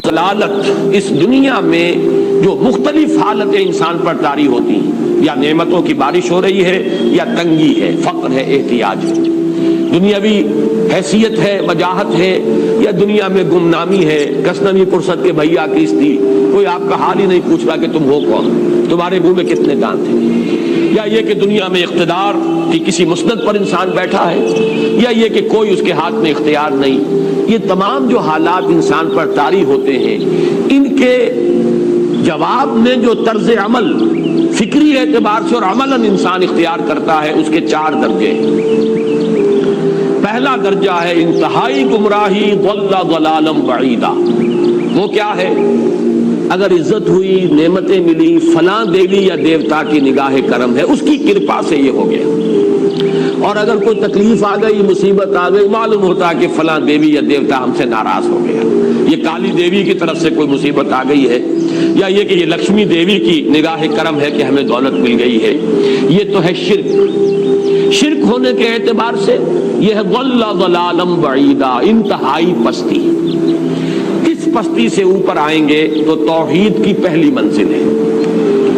ضلالت اس دنیا میں جو مختلف حالتیں انسان پر طاری ہوتی ہیں، یا نعمتوں کی بارش ہو رہی ہے، یا تنگی ہے، فقر ہے، احتیاج ہے، دنیاوی حیثیت ہے، وجاہت ہے، یا دنیا میں گمنامی ہے، کسنوی پرست کے بھیا کیس تھی، کوئی آپ کا حال ہی نہیں پوچھ رہا کہ تم ہو کون، تمہارے منہ میں کتنے دانت ہیں، یا یہ کہ دنیا میں اقتدار کی کسی مسند پر انسان بیٹھا ہے، یا یہ کہ کوئی اس کے ہاتھ میں اختیار نہیں، یہ تمام جو حالات انسان پر طاری ہوتے ہیں، ان کے جواب میں جو طرز عمل فکری اعتبار سے اور عملاً انسان اختیار کرتا ہے، اس کے 4 درجے ہیں۔ پہلا درجہ ہے انتہائی گمراہی، ضل ضلالا بعیدا۔ وہ کیا ہے؟ اگر عزت ہوئی، نعمتیں ملی، فلاں دیوی یا دیوتا کی نگاہ کرم ہے، اس کی کرپا سے یہ ہو گیا، اور اگر کوئی تکلیف آ گئی، مصیبت آ گئی، معلوم ہوتا ہے کہ فلاں دیوی یا دیوتا ہم سے ناراض ہو گیا، یہ کالی دیوی کی طرف سے کوئی مصیبت آ گئی ہے، یا یہ کہ یہ لکشمی دیوی کی نگاہ کرم ہے کہ ہمیں دولت مل گئی ہے۔ یہ تو ہے شرک ہونے کے اعتبار سے یہ ہے ضل ضلالا بعیدا، انتہائی پستی۔ اس پستی سے اوپر آئیں گے تو توحید کی پہلی منزل ہے۔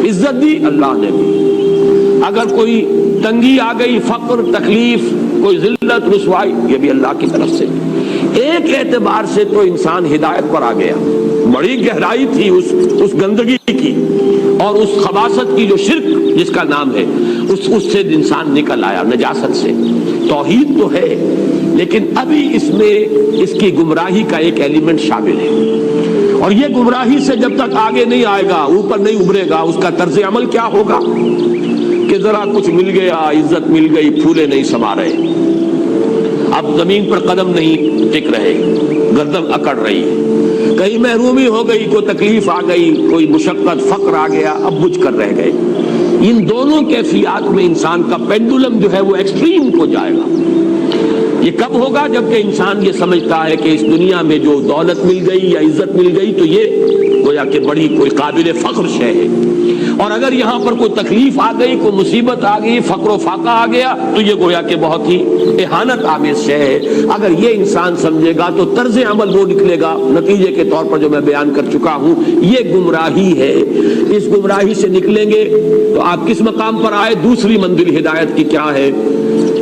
عزت دی اللہ نے دی، اگر کوئی تنگی آ گئی، فقر، تکلیف، کوئی ذلت، رسوائی، یہ بھی اللہ کی طرف سے۔ ایک اعتبار سے تو انسان ہدایت پر آ گیا، بڑی گہرائی تھی اس گندگی کی اور اس خباثت کی جو شرک جس کا نام ہے، اس سے انسان نکل آیا، نجاست سے۔ توحید تو ہے لیکن ابھی اس میں اس کی گمراہی کا ایک ایلیمنٹ شامل ہے، اور یہ گمراہی سے جب تک آگے نہیں آئے گا، اوپر نہیں ابھرے گا، اس کا طرز عمل کیا ہوگا کہ ذرا کچھ مل گیا، عزت مل گئی، پھولے نہیں سما رہے، اب زمین پر قدم نہیں ٹک رہے، گردن اکڑ رہی ہے، کہیں محرومی ہو گئی، کوئی تکلیف آ گئی، کوئی مشقت، فقر آ گیا، اب بجھ کر رہ گئے۔ ان دونوں کیفیات میں انسان کا پینڈولم جو ہے وہ ایکسٹریم کو جائے گا۔ یہ کب ہوگا؟ جبکہ انسان یہ سمجھتا ہے کہ اس دنیا میں جو دولت مل گئی یا عزت مل گئی تو یہ گویا کہ بڑی کوئی قابل فخر شے ہے، اور اگر یہاں پر کوئی تکلیف آ گئی، کوئی مصیبت آ گئی، فقر و فاقہ آ گیا تو یہ گویا کہ بہت ہی اہانت آمیز شے ہے۔ اگر یہ انسان سمجھے گا تو طرز عمل وہ نکلے گا نتیجے کے طور پر جو میں بیان کر چکا ہوں، یہ گمراہی ہے۔ اس گمراہی سے نکلیں گے تو آپ کس مقام پر آئے؟ دوسری منزل ہدایت کی کیا ہے؟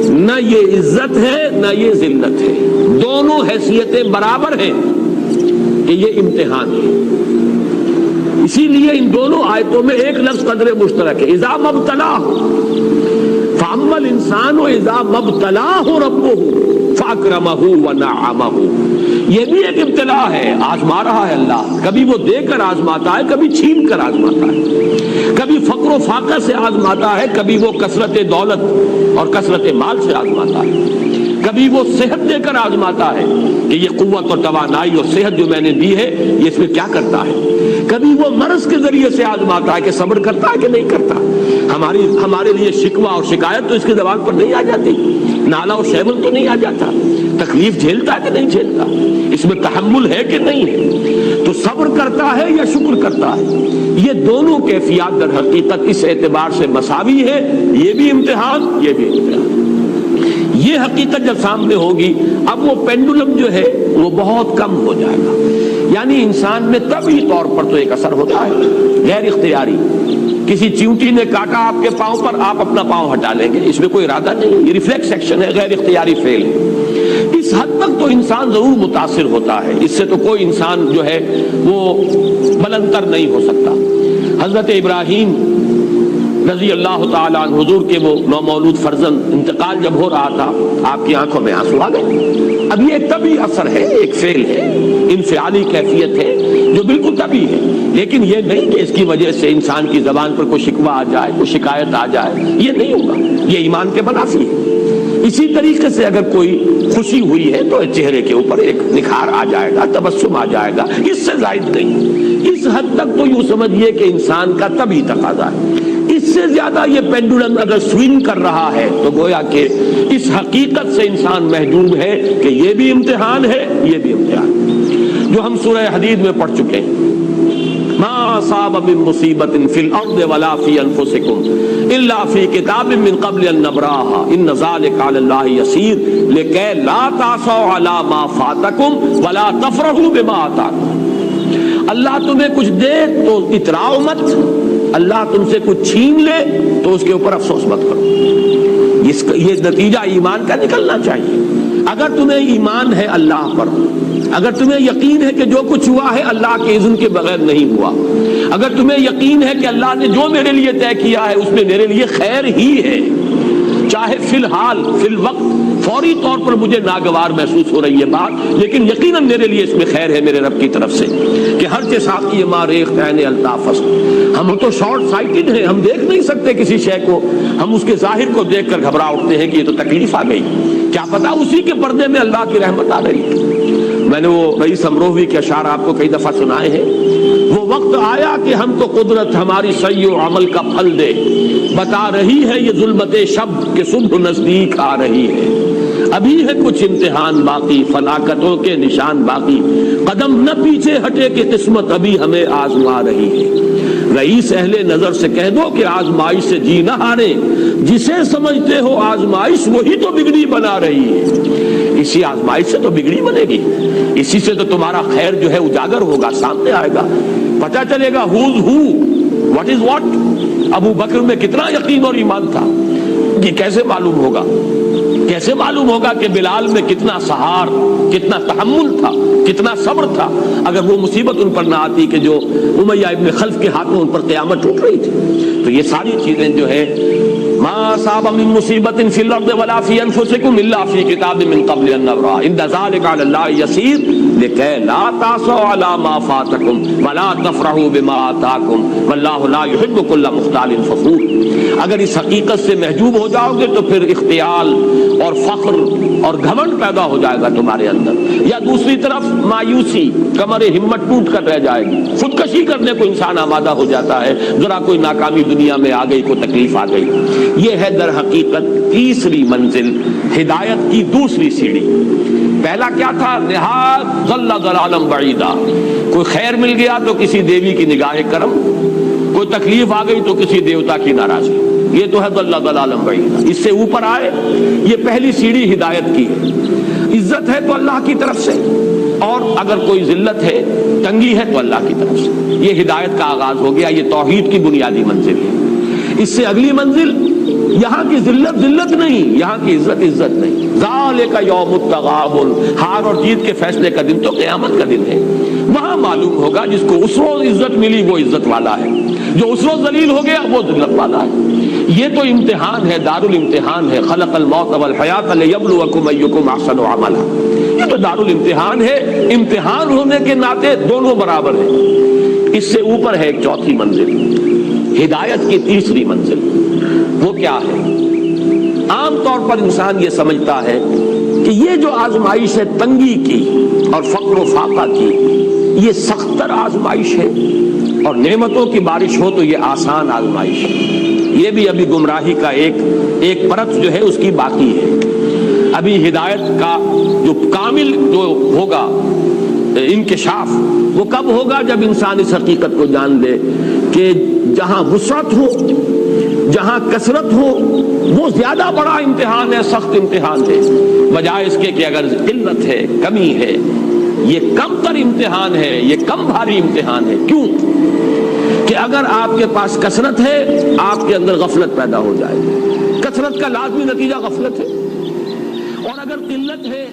نہ یہ عزت ہے نہ یہ ذلت ہے، دونوں حیثیتیں برابر ہیں کہ یہ امتحان ہے۔ اسی لیے ان دونوں آیتوں میں ایک لفظ قدر مشترک ہے، اذا مبتلاہ فاما الانسان اذا مبتلاہ ربہ فاکرمہ ونعمہ۔ یہ بھی ایک ابتلا ہے، آزما رہا ہے اللہ، کبھی وہ دے کر آزماتا ہے، کبھی چھین کر آزماتا ہے، کبھی فقر و فاقہ سے آزماتا ہے، کبھی وہ کثرت دولت اور کثرت مال سے آزماتا ہے، کبھی وہ صحت دے کر آزماتا ہے کہ یہ قوت اور توانائی اور صحت جو میں نے دی ہے یہ اس میں کیا کرتا ہے، کبھی وہ مرض کے ذریعے سے آزماتا ہے کہ صبر کرتا ہے کہ نہیں کرتا۔ ہمارے لیے شکوہ اور شکایت تو اس کی زبان پر نہیں آ جاتی، نالا اور شیمن تو نہیں آ جاتا، تکلیف جھیلتا ہے کہ نہیں جھیلتا، اس میں تحمل ہے کہ نہیں ہے، تو صبر کرتا ہے یا شکر کرتا ہے۔ یہ دونوں کیفیات در حقیقت اس اعتبار سے مساوی ہے، یہ بھی امتحان، یہ بھی امتحان۔ یہ حقیقت جب سامنے ہوگی اب وہ پینڈولم جو ہے وہ بہت کم ہو جائے گا، یعنی انسان میں طبعی طور پر تو ایک اثر ہوتا ہے غیر اختیاری، کسی چیونٹی نے کاٹا آپ کے پاؤں پر، آپ اپنا پاؤں ہٹا لیں گے، اس میں کوئی ارادہ نہیں، یہ ریفلیکس ایکشن ہے، غیر اختیاری فعل ہے۔ اس حد تک تو انسان ضرور متاثر ہوتا ہے، اس سے تو کوئی انسان جو ہے وہ بلندتر نہیں ہو سکتا۔ حضرت ابراہیم رضی اللہ تعالیٰ عنہ، حضور کے وہ نومولود فرزند، انتقال جب ہو رہا تھا آپ کی آنکھوں میں آنسو آ گئے۔ اب یہ ایک طبعی اثر ہے، ایک فعل ہے، انفعالی کیفیت ہے جو بالکل طبعی ہے، لیکن یہ نہیں کہ اس کی وجہ سے انسان کی زبان پر کوئی شکوہ آ جائے، کوئی شکایت آ جائے، یہ نہیں ہوگا، یہ ایمان کے منافی ہے۔ اسی طریقے سے اگر کوئی خوشی ہوئی ہے تو چہرے کے اوپر ایک نکھار آ جائے گا، تبسم آ جائے گا، اس سے زائد نہیں۔ اس حد تک تو یوں سمجھیے کہ انسان کا طبعی تقاضا ہے، اس سے زیادہ یہ پینڈولم اگر سوئنگ کر رہا ہے تو گویا کہ اس حقیقت سے انسان محجوب ہے کہ یہ بھی امتحان ہے، یہ بھی امتحان ہے، جو ہم سورہ حدید میں پڑھ چکے ہیں۔ ما اصاب من مصیبت فی الارض ولا فی انفسکم الا فی کتاب من قبل ان نبراها ان ذلک علی اللہ یسیر لکی لا تعصوا علی ما فاتکم ولا تفرحوا بما آتاکم۔ اللہ تمہیں کچھ دے تو اتراؤ مت، اللہ تم سے کچھ چھین لے تو اس کے اوپر افسوس مت کرو۔ یہ نتیجہ ایمان کا نکلنا چاہیے۔ اگر تمہیں ایمان ہے اللہ پر، اگر تمہیں یقین ہے کہ جو کچھ ہوا ہے اللہ کے اذن کے بغیر نہیں ہوا، اگر تمہیں یقین ہے کہ اللہ نے جو میرے لیے طے کیا ہے اس میں میرے لیے خیر ہی ہے، چاہے فی الحال فی الوقت فوری طور پر مجھے ناگوار محسوس ہو رہی ہے بات، لیکن یقیناً میرے لیے اس میں خیر ہے میرے رب کی طرف سے، کہ ہر کے ساتھ یہ ماریخ عین الطاف۔ ہم تو شارٹ سائٹڈ ہیں، ہم دیکھ نہیں سکتے کسی شے کو، ہم اس کے ظاہر کو دیکھ کر گھبرا اٹھتے ہیں کہ یہ تو تکلیف آ گئی، کیا پتا اسی کے پردے میں اللہ کی رحمت آ رہی۔ میں نے وہ رئیس امروہوی کے اشعار آپ کو کئی دفعہ سنائے ہیں۔ وہ وقت آیا کہ ہم کو قدرت ہماری سعی و عمل کا پھل دے، بتا رہی ہے یہ ظلمت شب کہ صبح نزدیک آ رہی ہے، ابھی ہے کچھ امتحان باقی، فلاکتوں کے نشان باقی، قدم نہ پیچھے ہٹے کہ قسمت ابھی ہمیں آزما رہی ہے۔ رئیس اہل نظر سے کہہ دو کہ آزمائش سے جی نہ ہارے، جسے سمجھتے ہو آزمائش وہی تو بگڑی بنا رہی ہے۔ اسی آزمائش سے تو بگڑی بنے گی، اسی سے تو تمہارا خیر جو ہے اجاگر ہوگا، سامنے آئے گا، پتہ چلے گا who's who, what is what۔ ابو بکر میں کتنا یقین اور ایمان تھا، یہ کیسے معلوم ہوگا؟ کیسے معلوم ہوگا کہ بلال میں کتنا سہار، کتنا تحمل تھا، کتنا صبر تھا، اگر وہ مصیبت ان پر نہ آتی کہ جو امیہ ابن خلف کے ہاتھوں ان پر قیامت ٹوٹ رہی تھی۔ تو یہ ساری چیزیں جو ہے ما اصاب من مصیبت فی الارض ولا فی انفسکم الا فی کتاب من قبل ان نبرأ ان ذلک علی اللہ یسیر لکی لا تعصوا علی ما فاتکم ولا تفرحوا بما آتاکم واللہ لا یحب کل مختال فخور۔ اگر اس حقیقت سے محجوب ہو جاؤ گے تو پھر اختیال اور فخر اور گھمنڈ پیدا ہو جائے گا تمہارے اندر، یا دوسری طرف مایوسی، کمر ہمت ٹوٹ کر رہ جائے گی، خودکشی کرنے کو انسان آمادہ ہو جاتا ہے، ذرا کوئی ناکامی دنیا میں آ گئی، کوئی تکلیف آ گئی۔ یہ ہے در حقیقت تیسری منزل، ہدایت کی دوسری سیڑھی۔ پہلا کیا تھا؟ نہاد ظل ضلالا بعیدا، کوئی خیر مل گیا تو کسی دیوی کی نگاہ کرم، کوئی تکلیف آ گئی تو کسی دیوتا کی ناراضی، یہ تو ہے ضل ضلالا بعیدا۔ اس سے اوپر آئے، یہ پہلی سیڑھی ہدایت کی ہے۔ عزت ہے تو اللہ کی طرف سے، اور اگر کوئی ذلت ہے، تنگی ہے تو اللہ کی طرف سے، یہ ہدایت کا آغاز ہو گیا، یہ توحید کی بنیادی منزل ہے۔ اس سے اگلی منزل، یہاں کی ذلت ذلت نہیں، یہاں کی عزت عزت نہیں۔ ذالک یوم التغابن، ہار اور جیت کے فیصلے کا دن تو قیامت کا دن ہے۔ وہاں معلوم ہوگا جس کو اس روز عزت ملی وہ عزت والا ہے، جو اس روز ذلیل ہو گیا وہ ذلت والا ہے۔ یہ تو امتحان ہے، دار الامتحان ہے۔ خلق الموت والحیات لیبلوکم ایکم احسن عملا، یہ تو دار الامتحان ہے، امتحان ہونے کے ناطے دونوں برابر ہیں۔ اس سے اوپر ہے ایک چوتھی منزل، ہدایت کی تیسری منزل۔ وہ کیا ہے؟ عام طور پر انسان یہ سمجھتا ہے کہ یہ جو آزمائش ہے تنگی کی اور فقر و فاقہ کی، یہ سخت تر آزمائش ہے، اور نعمتوں کی بارش ہو تو یہ آسان آزمائش ہے۔ یہ بھی ابھی گمراہی کا ایک پرت جو ہے اس کی باقی ہے۔ ابھی ہدایت کا جو کامل جو ہوگا انکشاف وہ کب ہوگا؟ جب انسان اس حقیقت کو جان لے کہ جہاں وسعت ہو، جہاں کثرت ہو، وہ زیادہ بڑا امتحان ہے، سخت امتحان ہے، بجائے اس کے کہ اگر قلت ہے، کمی ہے، یہ کم تر امتحان ہے، یہ کم بھاری امتحان ہے۔ کیوں؟ کہ اگر آپ کے پاس کثرت ہے آپ کے اندر غفلت پیدا ہو جائے گی، کثرت کا لازمی نتیجہ غفلت ہے، اور اگر قلت ہے